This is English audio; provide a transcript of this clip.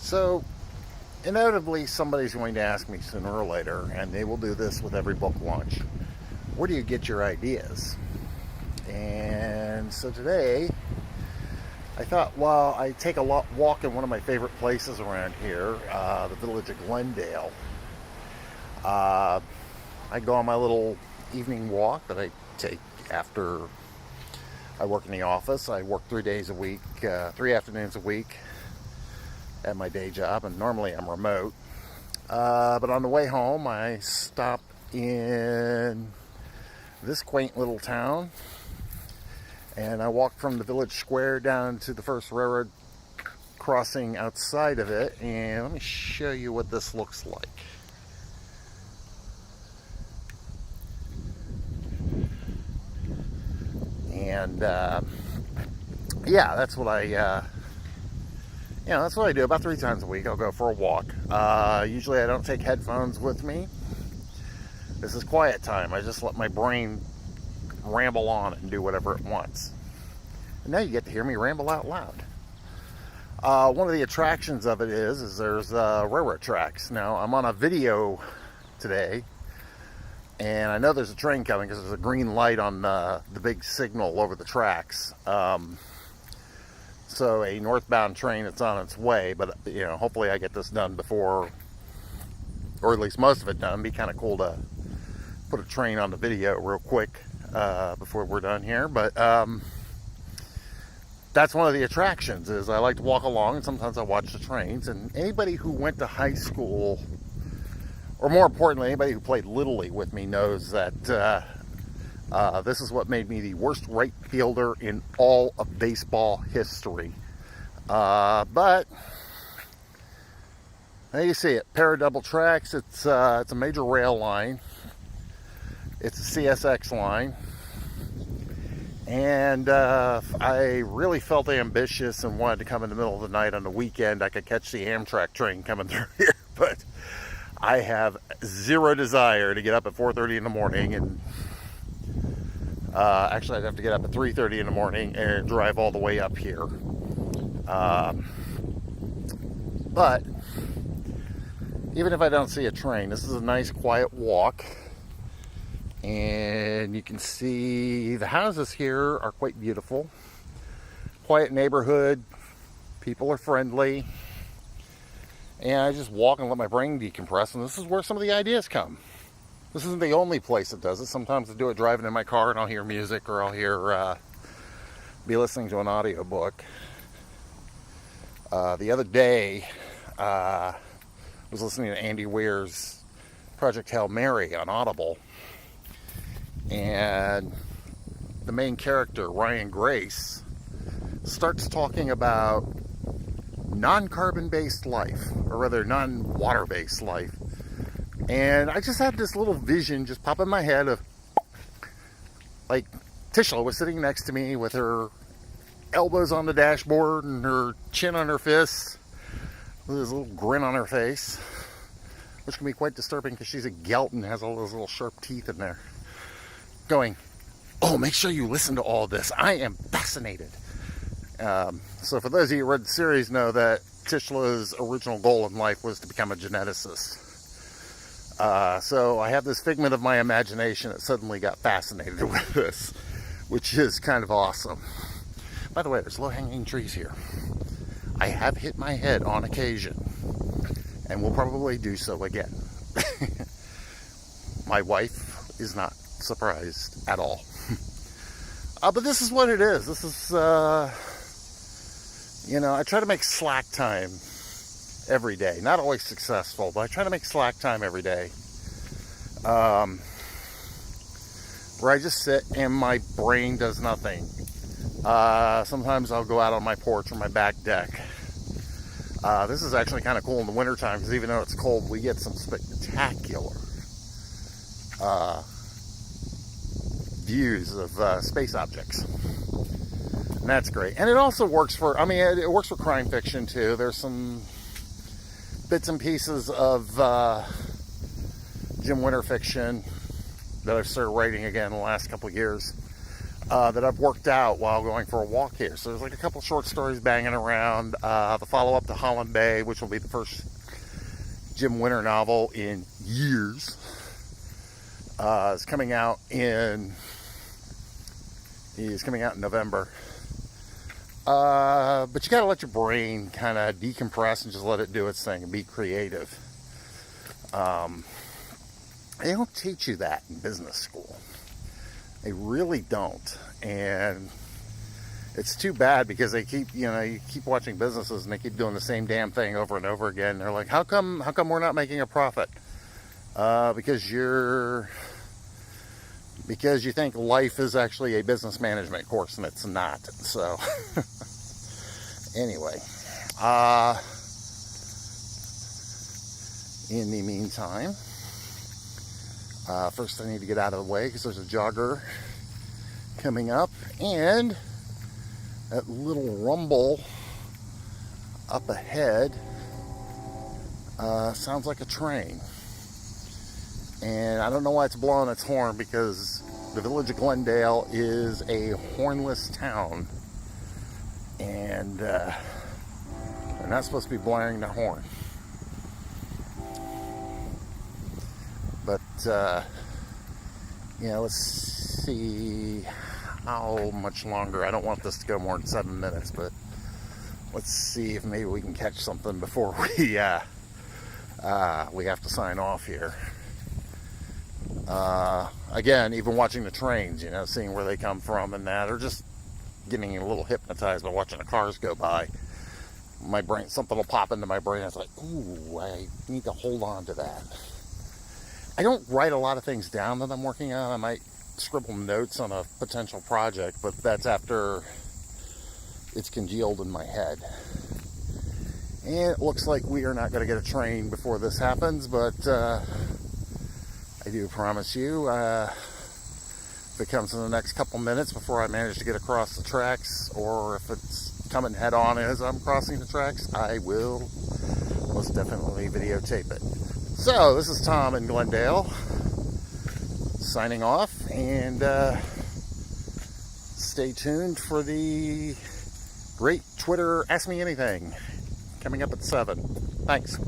So, inevitably, somebody's going to ask me sooner or later, and they will do this with every book launch. Where do you get your ideas? And so today, I thought, well, I take a walk in one of my favorite places around here, the village of Glendale. I go on my little evening walk that I take after I work in the office. I work 3 days a week, 3 afternoons a week at my day job, and normally I'm remote. But on the way home, I stop in this quaint little town, and I walk from the village square down to the first railroad crossing outside of it, and let me show you what this looks like. And yeah, that's what that's what I do about 3 times a week. I'll go for a walk. Usually I don't take headphones with me. This is quiet time. I just let my brain ramble on and do whatever it wants. And now you get to hear me ramble out loud. One of the attractions of it is there's railroad tracks. Now, I'm on a video today, and I know there's a train coming because there's a green light on the big signal over the tracks. So a northbound train that's on its way, but hopefully I get this done before, or at least most of it done. It'd be kind of cool to put a train on the video real quick before we're done here. But that's one of the attractions, is I like to walk along, and sometimes I watch the trains. And anybody who went to high school, or more importantly, anybody who played Little League with me knows that this is what made me the worst right fielder in all of baseball history. But there you see it, pair of double tracks. It's a major rail line. It's a CSX line. And I really felt ambitious and wanted to come in the middle of the night on the weekend. I could catch the Amtrak train coming through here, but I have zero desire to get up at 4:30 in the morning, and actually I'd have to get up at 3:30 in the morning and drive all the way up here. But even if I don't see a train, this is a nice quiet walk, and you can see the houses here are quite beautiful. Quiet neighborhood, people are friendly. And I just walk and let my brain decompress, and this is where some of the ideas come. This isn't the only place that does it. Sometimes I do it driving in my car, and I'll hear music, or I'll be listening to an audiobook. The other day, I was listening to Andy Weir's Project Hail Mary on Audible, and the main character, Ryan Grace, starts talking about non-carbon based life, or rather non-water based life. And I just had this little vision just pop in my head of, like, Tishla was sitting next to me with her elbows on the dashboard and her chin on her fists, with this little grin on her face, which can be quite disturbing because she's a gelt and has all those little sharp teeth in there, going, "Oh, make sure you listen to all this. I am fascinated." So for those of you who read the series know that Tishla's original goal in life was to become a geneticist. So I have this figment of my imagination that suddenly got fascinated with this, which is kind of awesome. By the way, there's low-hanging trees here. I have hit my head on occasion, and will probably do so again. My wife is not surprised at all. But this is what it is. This is, I try to make slack time every day. Not always successful, but I try to make slack time every day. Where I just sit and my brain does nothing. Sometimes I'll go out on my porch or my back deck. This is actually kind of cool in the wintertime, because even though it's cold, we get some spectacular views of space objects. And that's great. And it also works for, it works for crime fiction too. There's some bits and pieces of Jim Winter fiction that I've started writing again in the last couple of years. that I've worked out while going for a walk here. So there's like a couple short stories banging around. The follow-up to Holland Bay, which will be the first Jim Winter novel in years, is coming out in November. But you got to let your brain kind of decompress and just let it do its thing and be creative. They don't teach you that in business school. They really don't. And it's too bad, because they keep, you keep watching businesses and they keep doing the same damn thing over and over again. They're like, how come we're not making a profit? Because you think life is actually a business management course, and it's not. So anyway, in the meantime, first I need to get out of the way because there's a jogger coming up, and that little rumble up ahead sounds like a train. And I don't know why it's blowing its horn, because the village of Glendale is a hornless town, and they're not supposed to be blaring their horn. But let's see how much longer. I don't want this to go more than 7 minutes, but let's see if maybe we can catch something before we have to sign off here. Again, even watching the trains, seeing where they come from and that, or just getting a little hypnotized by watching the cars go by. My brain, something will pop into my brain. It's like, ooh, I need to hold on to that. I don't write a lot of things down that I'm working on. I might scribble notes on a potential project, but that's after it's congealed in my head. And it looks like we are not going to get a train before this happens, but I do promise you, if it comes in the next couple minutes before I manage to get across the tracks, or if it's coming head on as I'm crossing the tracks, I will most definitely videotape it. So, this is Tom in Glendale, signing off, and stay tuned for the great Twitter Ask Me Anything coming up at 7. Thanks.